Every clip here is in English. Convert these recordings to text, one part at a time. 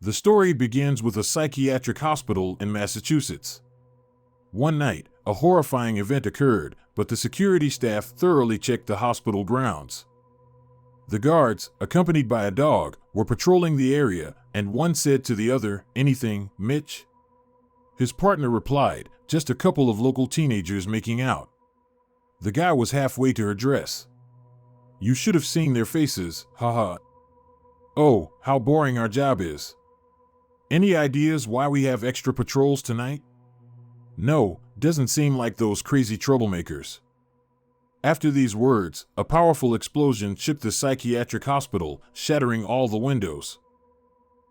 The story begins with a psychiatric hospital in Massachusetts. One night, a horrifying event occurred, but the security staff thoroughly checked the hospital grounds. The guards, accompanied by a dog, were patrolling the area, and one said to the other, "Anything, Mitch?" His partner replied, "Just a couple of local teenagers making out." The guy was halfway to her dress. "You should have seen their faces, haha. Oh, how boring our job is. Any ideas why we have extra patrols tonight?" "No, doesn't seem like those crazy troublemakers." After these words, a powerful explosion shook the psychiatric hospital, shattering all the windows.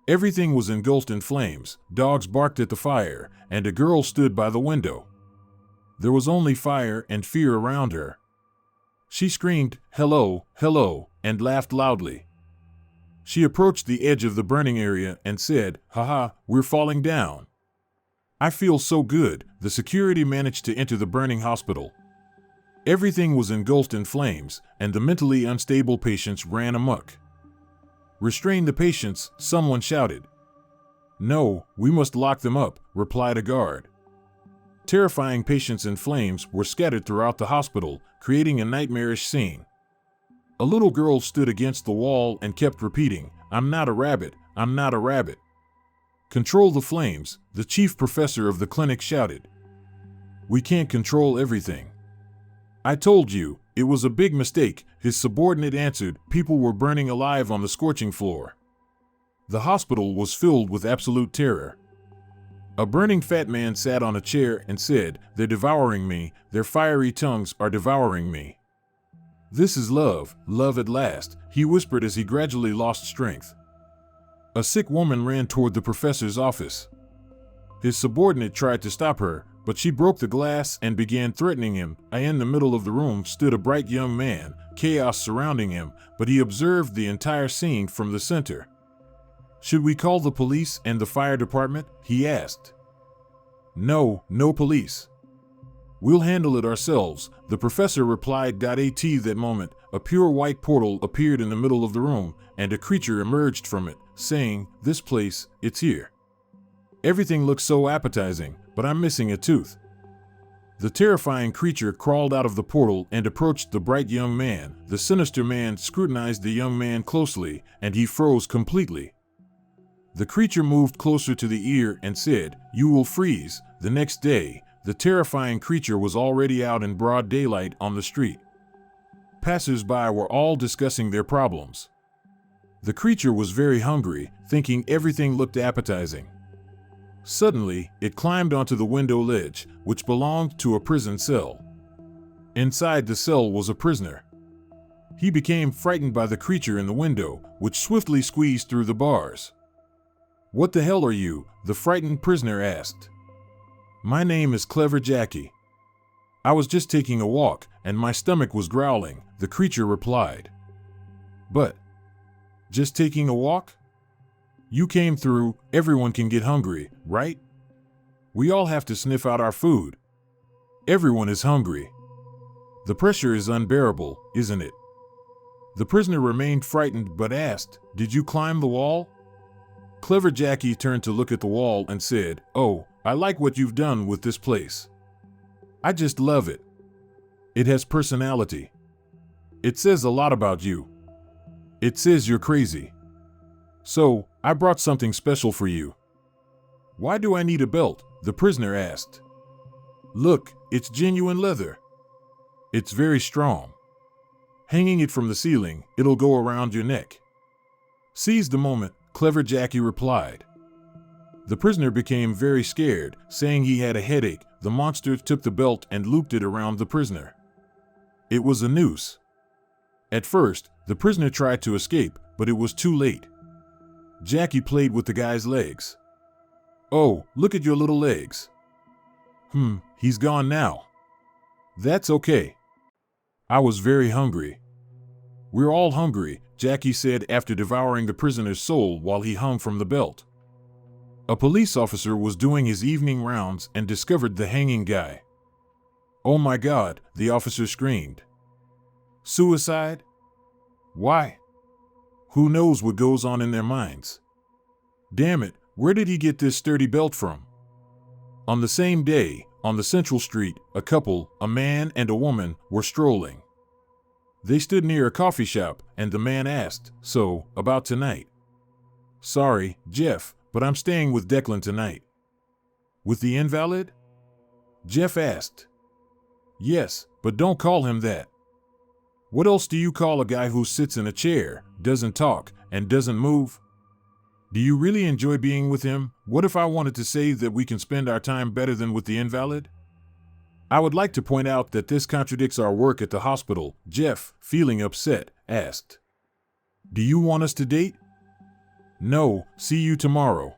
Everything was engulfed in flames, dogs barked at the fire, and a girl stood by the window. There was only fire and fear around her. She screamed, "Hello, hello," and laughed loudly. She approached the edge of the burning area and said, "Haha, we're falling down." "I feel so good." The security managed to enter the burning hospital. Everything was engulfed in flames, and the mentally unstable patients ran amok. "Restrain the patients," someone shouted. "No, we must lock them up," replied a guard. Terrifying patients in flames were scattered throughout the hospital, creating a nightmarish scene. A little girl stood against the wall and kept repeating, "I'm not a rabbit, I'm not a rabbit." "Control the flames," the chief professor of the clinic shouted. "We can't control everything." "I told you, it was a big mistake," his subordinate answered. People were burning alive on the scorching floor. The hospital was filled with absolute terror. A burning fat man sat on a chair and said, "They're devouring me, their fiery tongues are devouring me." "This is love, love at last," he whispered as he gradually lost strength. A sick woman ran toward the professor's office. His subordinate tried to stop her, but she broke the glass and began threatening him. In the middle of the room stood a bright young man, chaos surrounding him, but he observed the entire scene from the center. "Should we call the police and the fire department?" he asked. "No, no police. We'll handle it ourselves," the professor replied. At that moment, a pure white portal appeared in the middle of the room, and a creature emerged from it, saying, "This place, it's here. Everything looks so appetizing, but I'm missing a tooth." The terrifying creature crawled out of the portal and approached the bright young man. The sinister man scrutinized the young man closely, and he froze completely. The creature moved closer to the ear and said, "You will freeze." The next day, the terrifying creature was already out in broad daylight on the street. Passers-by were all discussing their problems. The creature was very hungry, thinking everything looked appetizing. Suddenly, it climbed onto the window ledge, which belonged to a prison cell. Inside the cell was a prisoner. He became frightened by the creature in the window, which swiftly squeezed through the bars. "What the hell are you?" the frightened prisoner asked. "My name is Clever Jackie. I was just taking a walk, and my stomach was growling," the creature replied. "But, just taking a walk? You came through. Everyone can get hungry, right? We all have to sniff out our food. Everyone is hungry. The pressure is unbearable, isn't it?" The prisoner remained frightened but asked, "Did you climb the wall?" Clever Jackie turned to look at the wall and said, "Oh, I like what you've done with this place. I just love it. It has personality. It says a lot about you. It says you're crazy. So, I brought something special for you." "Why do I need a belt?" the prisoner asked. "Look, it's genuine leather. It's very strong. Hanging it from the ceiling, it'll go around your neck." "Seize the moment," Clever Jackie replied. The prisoner became very scared, saying he had a headache. The monster took the belt and looped it around the prisoner. It was a noose. At first, the prisoner tried to escape, but it was too late. Jackie played with the guy's legs. "Oh, look at your little legs. He's gone now. That's okay. I was very hungry." "We're all hungry," Jackie said after devouring the prisoner's soul while he hung from the belt. A police officer was doing his evening rounds and discovered the hanging guy. "Oh my God," the officer screamed. "Suicide? Why? Who knows what goes on in their minds? Damn it, where did he get this sturdy belt from? On the same day, on the central street, a couple, a man and a woman, were strolling. They stood near a coffee shop, and the man asked, "So, about tonight?" "Sorry, Jeff, but I'm staying with Declan tonight." "With the invalid?" Jeff asked. "Yes, but don't call him that. What else do you call a guy who sits in a chair, doesn't talk, and doesn't move? Do you really enjoy being with him? What if I wanted to say that we can spend our time better than with the invalid?" "I would like to point out that this contradicts our work at the hospital," Jeff, feeling upset, asked. "Do you want us to date?" "No, see you tomorrow."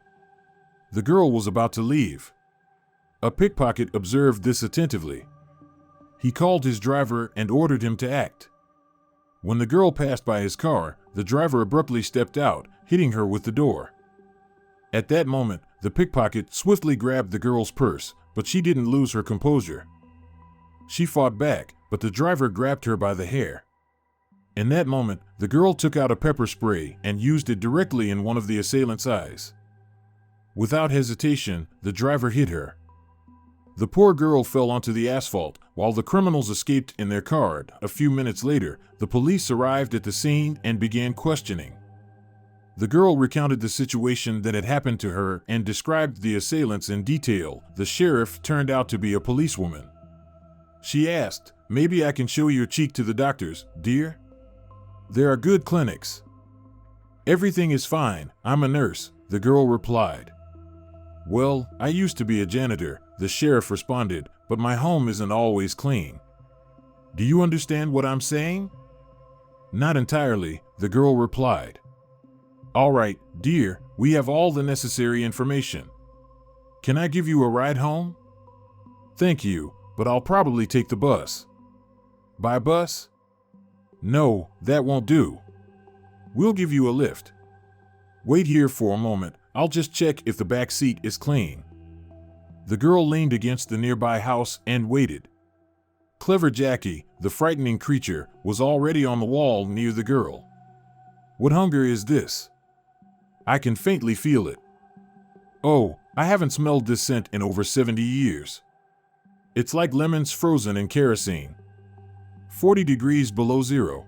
The girl was about to leave. A pickpocket observed this attentively. He called his driver and ordered him to act. When the girl passed by his car, the driver abruptly stepped out, hitting her with the door. At that moment, the pickpocket swiftly grabbed the girl's purse, but she didn't lose her composure. She fought back, but the driver grabbed her by the hair. In that moment, the girl took out a pepper spray and used it directly in one of the assailant's eyes. Without hesitation, the driver hit her. The poor girl fell onto the asphalt, while the criminals escaped in their car. A few minutes later, the police arrived at the scene and began questioning. The girl recounted the situation that had happened to her and described the assailants in detail. The sheriff turned out to be a policewoman. She asked, "Maybe I can show your cheek to the doctors, dear? There are good clinics." "Everything is fine, I'm a nurse," the girl replied. "Well, I used to be a janitor," the sheriff responded, "but my home isn't always clean." "Do you understand what I'm saying?" "Not entirely," the girl replied. "All right, dear, we have all the necessary information. Can I give you a ride home?" "Thank you, but I'll probably take the bus." "By bus?" "No, that won't do. We'll give you a lift. Wait here for a moment, I'll just check if the back seat is clean." The girl leaned against the nearby house and waited. Clever Jackie, the frightening creature, was already on the wall near the girl. "What hunger is this? I can faintly feel it. Oh, I haven't smelled this scent in over 70 years. It's like lemons frozen in kerosene. 40 degrees below zero.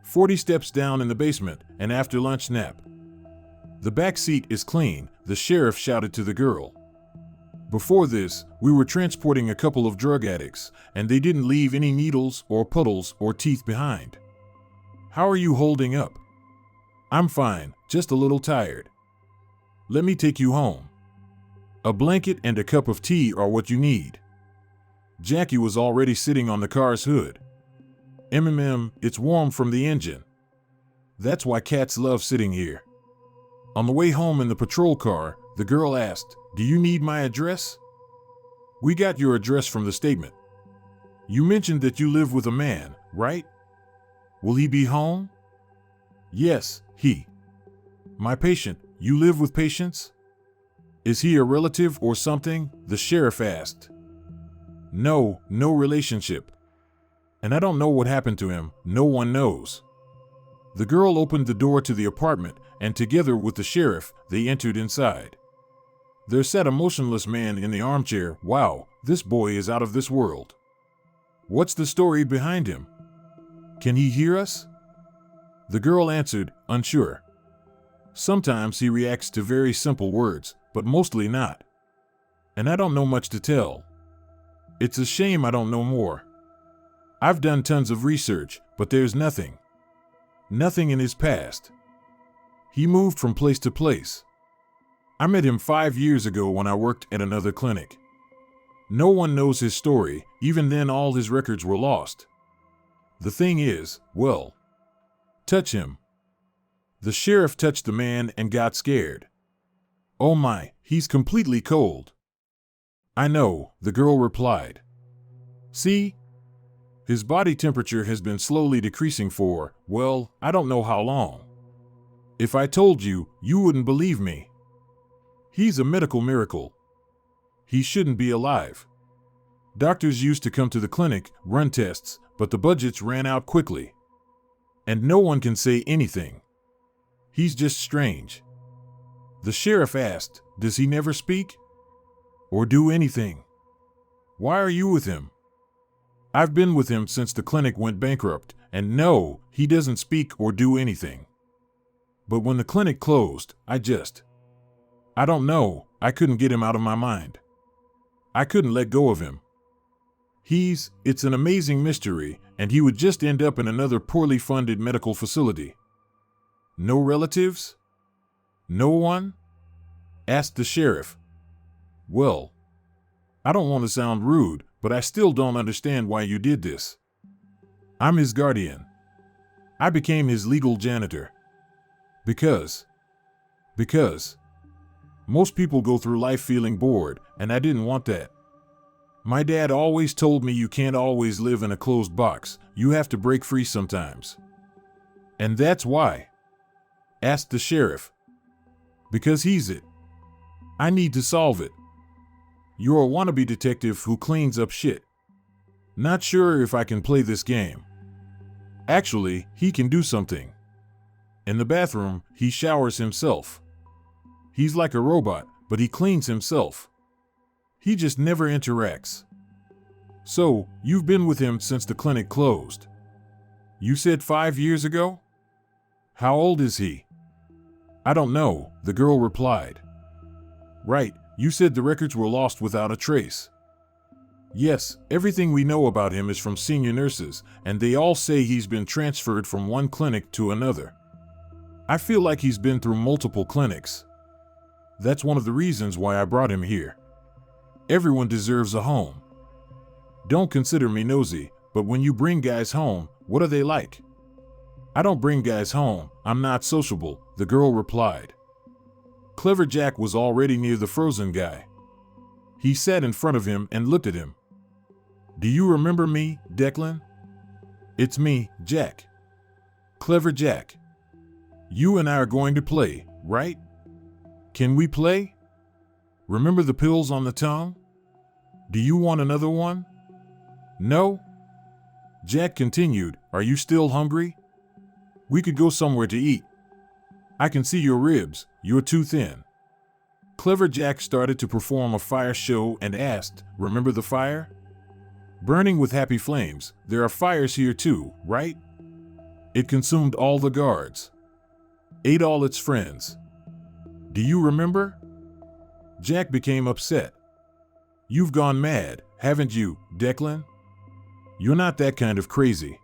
40 steps down in the basement, an after-lunch nap. The back seat is clean," the sheriff shouted to the girl. "Before this, we were transporting a couple of drug addicts, and they didn't leave any needles or puddles or teeth behind. How are you holding up?" "I'm fine, just a little tired." "Let me take you home. A blanket and a cup of tea are what you need." Jackie was already sitting on the car's hood. It's warm from the engine. That's why cats love sitting here." On the way home in the patrol car, the girl asked, "Do you need my address?" "We got your address from the statement. You mentioned that you live with a man, right? Will he be home?" "Yes, he." "My patient, you live with patients? Is he a relative or something?" the sheriff asked. No relationship. And I don't know what happened to him, no one knows." The girl opened the door to the apartment, and together with the sheriff, they entered inside. There sat a motionless man in the armchair. "Wow, this boy is out of this world. What's the story behind him? Can he hear us?" The girl answered, unsure. "Sometimes he reacts to very simple words, but mostly not. And I don't know much to tell. It's a shame I don't know more. I've done tons of research, but there's nothing in his past. He moved from place to place. I met him 5 years ago when I worked at another clinic. No one knows his story, even then all his records were lost. The thing is, well, touch him." The sheriff touched the man and got scared. "Oh my, he's completely cold." "I know," the girl replied. "See? His body temperature has been slowly decreasing for, well, I don't know how long. If I told you, you wouldn't believe me. He's a medical miracle. He shouldn't be alive. Doctors used to come to the clinic, run tests, but the budgets ran out quickly. And no one can say anything. He's just strange." The sheriff asked, "Does he never speak? Or do anything? Why are you with him?" "I've been with him since the clinic went bankrupt, and no, he doesn't speak or do anything. But when the clinic closed, I don't know, I couldn't get him out of my mind. I couldn't let go of him. It's an amazing mystery, and he would just end up in another poorly funded medical facility." "No relatives? No one?" asked the sheriff. "Well, I don't want to sound rude, but I still don't understand why you did this. I'm his guardian. I became his legal janitor. Because most people go through life feeling bored, and I didn't want that. My dad always told me you can't always live in a closed box, you have to break free sometimes." "And that's why?" asked the sheriff. "Because he's it. I need to solve it. You're a wannabe detective who cleans up shit. Not sure if I can play this game. Actually, he can do something. In the bathroom, he showers himself. He's like a robot, but he cleans himself. He just never interacts." "So, you've been with him since the clinic closed? You said 5 years ago? How old is he?" "I don't know," the girl replied. "Right, you said the records were lost without a trace." "Yes, everything we know about him is from senior nurses, and they all say he's been transferred from one clinic to another. I feel like he's been through multiple clinics. That's one of the reasons why I brought him here. Everyone deserves a home. Don't consider me nosy, but when you bring guys home, what are they like?" "I don't bring guys home, I'm not sociable," the girl replied. Clever Jack was already near the frozen guy. He sat in front of him and looked at him. "Do you remember me, Declan?" "It's me, Jack. Clever Jack. You and I are going to play, right? Can we play? Remember the pills on the tongue? Do you want another one? No?" Jack continued, "Are you still hungry? We could go somewhere to eat. I can see your ribs, you're too thin." Clever Jack started to perform a fire show and asked, "Remember the fire? Burning with happy flames, there are fires here too, right? It consumed all the guards. Ate all its friends. Do you remember?" Jack became upset. "You've gone mad, haven't you, Declan? You're not that kind of crazy.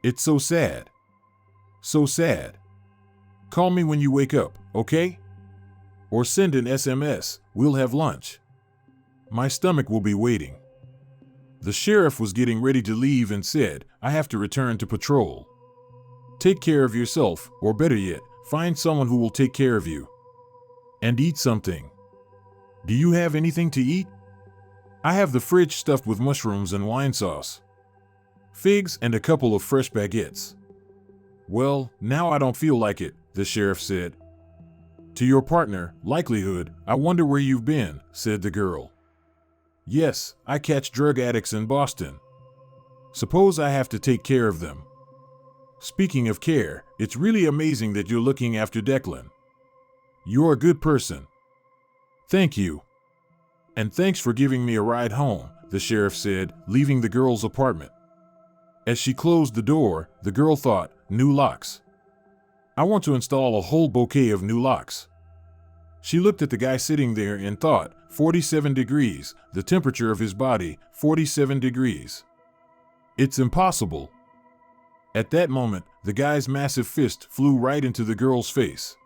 It's so sad. So sad. Call me when you wake up, okay? Or send an SMS, we'll have lunch. My stomach will be waiting." The sheriff was getting ready to leave and said, "I have to return to patrol. Take care of yourself, or better yet, find someone who will take care of you. And eat something. Do you have anything to eat?" "I have the fridge stuffed with mushrooms and wine sauce. Figs and a couple of fresh baguettes." "Well, now I don't feel like it," the sheriff said. "To your partner, Likelihood, I wonder where you've been," said the girl. "Yes, I catch drug addicts in Boston. Suppose I have to take care of them. Speaking of care, it's really amazing that you're looking after Declan. You're a good person." "Thank you. And thanks for giving me a ride home," the sheriff said, leaving the girl's apartment. As she closed the door, the girl thought, "New locks. I want to install a whole bouquet of new locks." She looked at the guy sitting there and thought, 47 degrees, the temperature of his body, 47 degrees. It's impossible. At that moment, the guy's massive fist flew right into the girl's face.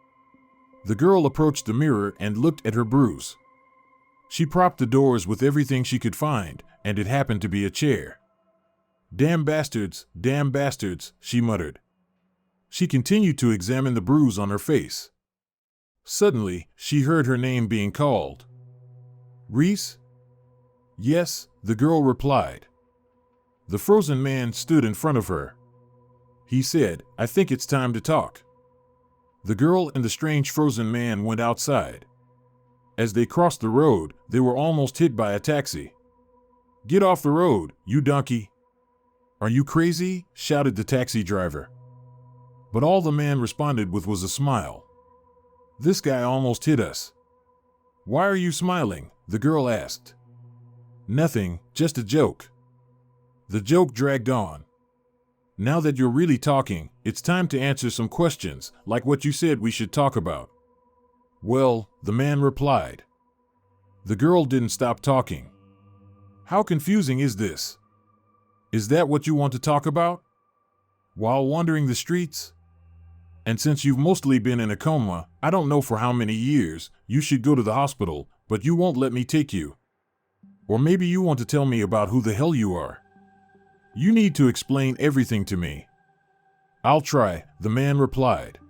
The girl approached the mirror and looked at her bruise. She propped the doors with everything she could find, and it happened to be a chair. Damn bastards, she muttered. She continued to examine the bruise on her face. Suddenly, she heard her name being called. "Reese?" "Yes," the girl replied. The frozen man stood in front of her. He said, "I think it's time to talk." The girl and the strange frozen man went outside. As they crossed the road, they were almost hit by a taxi. "Get off the road, you donkey!" "Are you crazy?" shouted the taxi driver. But all the man responded with was a smile. This guy almost hit us." "Why are you smiling?" the girl asked. "Nothing, just a joke." The joke dragged on. "Now that you're really talking, it's time to answer some questions, like what you said we should talk about." "Well," the man replied. The girl didn't stop talking. "How confusing is this? Is that what you want to talk about? While wandering the streets? And since you've mostly been in a coma, I don't know for how many years, you should go to the hospital, but you won't let me take you. Or maybe you want to tell me about who the hell you are. You need to explain everything to me." "I'll try," the man replied.